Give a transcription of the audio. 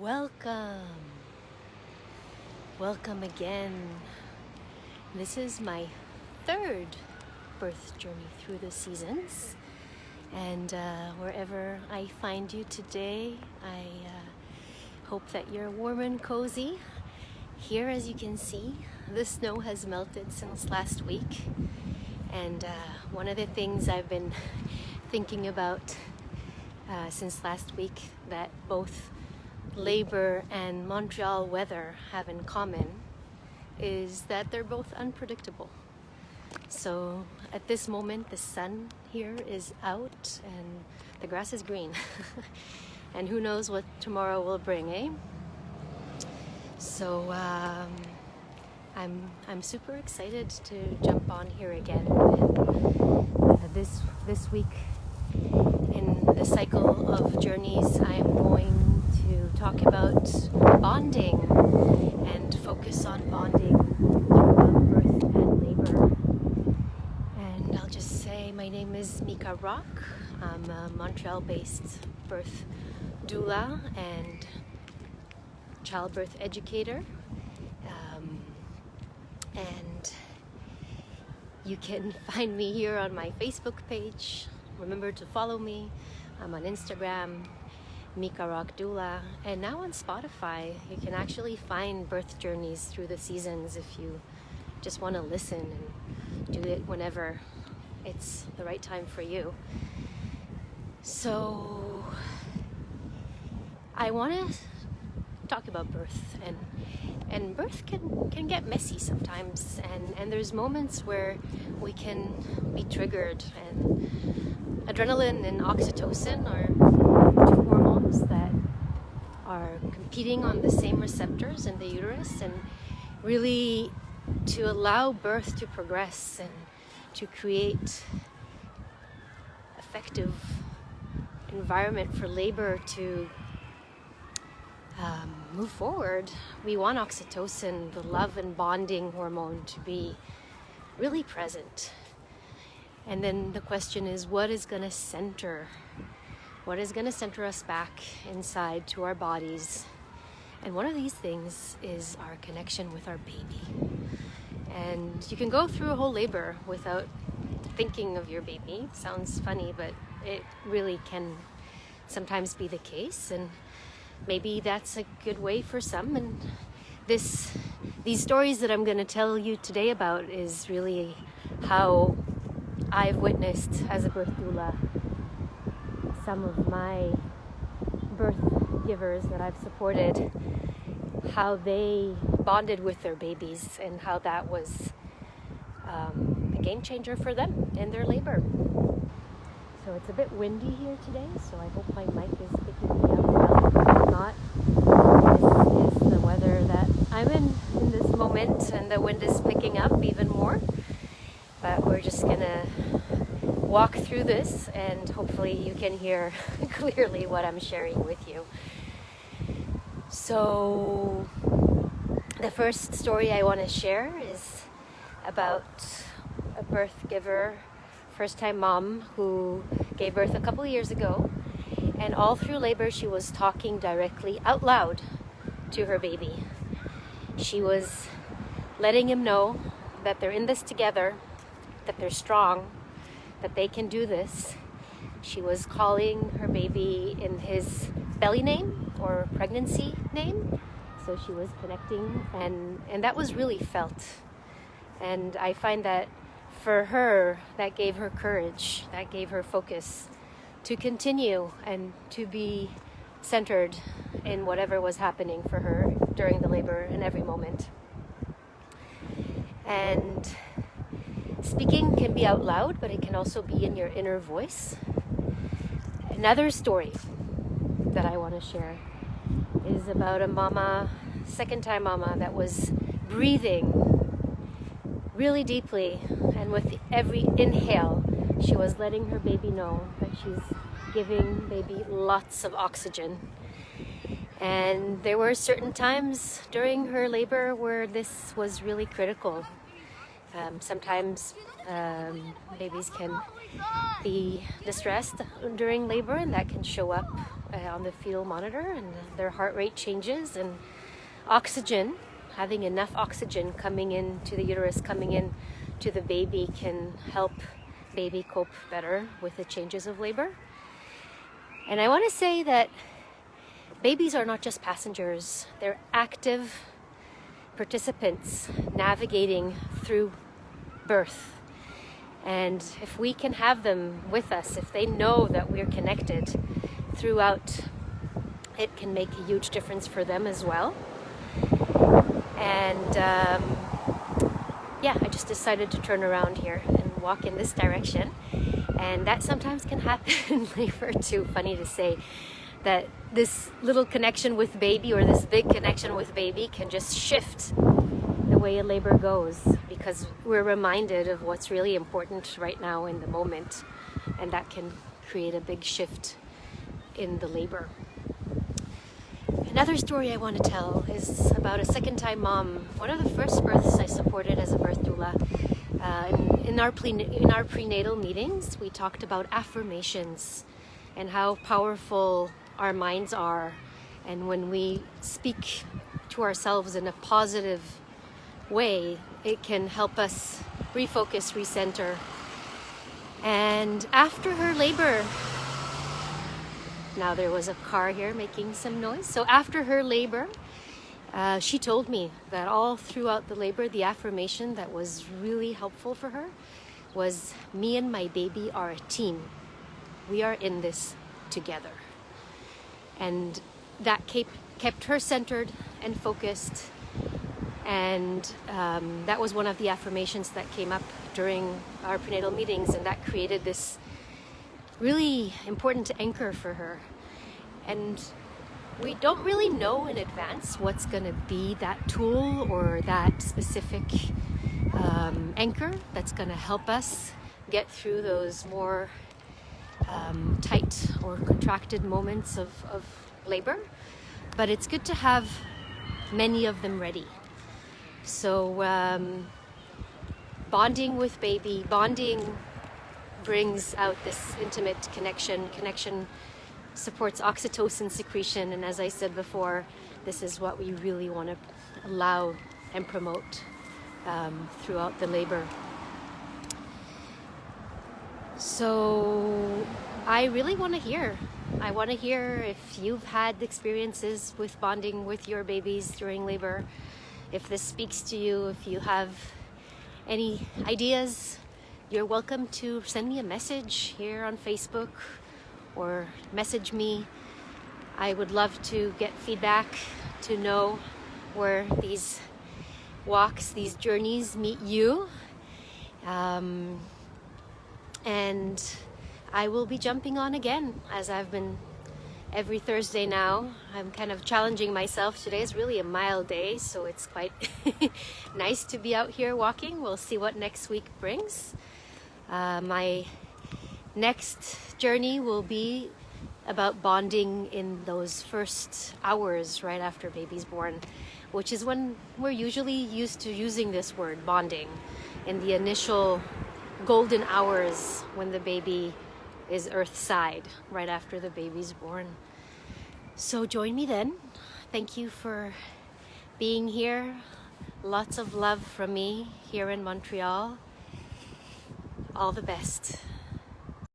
Welcome. Welcome again. This is my third birth journey through the seasons. And wherever I find you today, I hope that you're warm and cozy. Here, as you can see, the snow has melted since last week. And one of the things I've been thinking about since last week that both labor and Montreal weather have in common is that they're both unpredictable. So at this moment, the sun here is out and the grass is green. And who knows what tomorrow will bring, eh? So I'm super excited to jump on here again. And this week in the cycle of journeys, I'm going to talk about bonding and focus on bonding throughout birth and labor. And I'll just say my name is Mika Rock. I'm a Montreal-based birth doula and childbirth educator. And you can find me here on my Facebook page. Remember to follow me. I'm on Instagram, Mika Rock Doula, and now on Spotify. You can actually find birth journeys through the seasons if you just want to listen and do it whenever it's the right time for you. So I want to talk about birth, and birth can get messy sometimes, and there's moments where we can be triggered, and adrenaline and oxytocin are two hormones that are competing on the same receptors in the uterus, and really to allow birth to progress and to create effective environment for labor to move forward. We want oxytocin, the love and bonding hormone, to be really present. And then the question is, what is going to center? What is going to center us back inside to our bodies? And one of these things is our connection with our baby. And you can go through a whole labor without thinking of your baby. Sounds funny, but it really can sometimes be the case. And maybe that's a good way for some. And these stories that I'm going to tell you today about is really how I've witnessed as a birth doula some of my birth givers that I've supported, how they bonded with their babies and how that was a game changer for them in their labor. So it's a bit windy here today, so I hope my mic is picking me up well. If not, this is the weather that I'm in this moment, and the wind is picking up even more. But we're just gonna walk through this, and hopefully you can hear clearly what I'm sharing with you. So the first story I want to share is about a birth giver, first-time mom who gave birth a couple of years ago, and all through labor she was talking directly out loud to her baby. She was letting him know that they're in this together, that they're strong, that they can do this. She was calling her baby in his belly name or pregnancy name, so she was connecting, and that was really felt. And I find that for her, that gave her courage, that gave her focus to continue and to be centered in whatever was happening for her during the labor in every moment. And speaking can be out loud, but it can also be in your inner voice. Another story that I want to share is about a mama, second-time mama, that was breathing really deeply, and with every inhale she was letting her baby know that she's giving baby lots of oxygen. And there were certain times during her labor where this was really critical. Sometimes babies can be distressed during labor, and that can show up on the fetal monitor, and their heart rate changes, and oxygen, having enough oxygen coming into the uterus, coming in to the baby, can help baby cope better with the changes of labor. And I want to say that babies are not just passengers, they're active participants navigating through birth. And if we can have them with us, if they know that we're connected throughout, it can make a huge difference for them as well. And I just decided to turn around here and walk in this direction. And that sometimes can happen in labor too. Funny to say that this little connection with baby, or this big connection with baby, can just shift the way a labor goes, because we're reminded of what's really important right now in the moment, and that can create a big shift in the labor. Another story I want to tell is about a second-time mom. One of the first births I supported as a birth doula. In our prenatal meetings, we talked about affirmations and how powerful our minds are, and when we speak to ourselves in a positive way, it can help us refocus, recenter. And after her labor, now there was a car here making some noise. So after her labor, she told me that all throughout the labor, the affirmation that was really helpful for her was, "Me and my baby are a team. We are in this together." And that kept her centered and focused. And that was one of the affirmations that came up during our prenatal meetings, and that created this really important anchor for her. And we don't really know in advance what's going to be that tool or that specific anchor that's going to help us get through those more tight or contracted moments of labor. But it's good to have many of them ready. So bonding with baby, bonding brings out this intimate connection. Connection supports oxytocin secretion, and as I said before, this is what we really want to allow and promote throughout the labor. So I really want to hear. I want to hear if you've had experiences with bonding with your babies during labor, if this speaks to you, if you have any ideas. You're welcome to send me a message here on Facebook or message me. I would love to get feedback, to know where these walks, these journeys meet you. And I will be jumping on again, as I've been every Thursday now. I'm kind of challenging myself. Today is really a mild day, so it's quite nice to be out here walking. We'll see what next week brings. My next journey will be about bonding in those first hours right after baby's born, which is when we're usually used to using this word, bonding, in the initial golden hours when the baby is earthside, right after the baby's born. So join me then. Thank you for being here. Lots of love from me here in Montreal. All the best.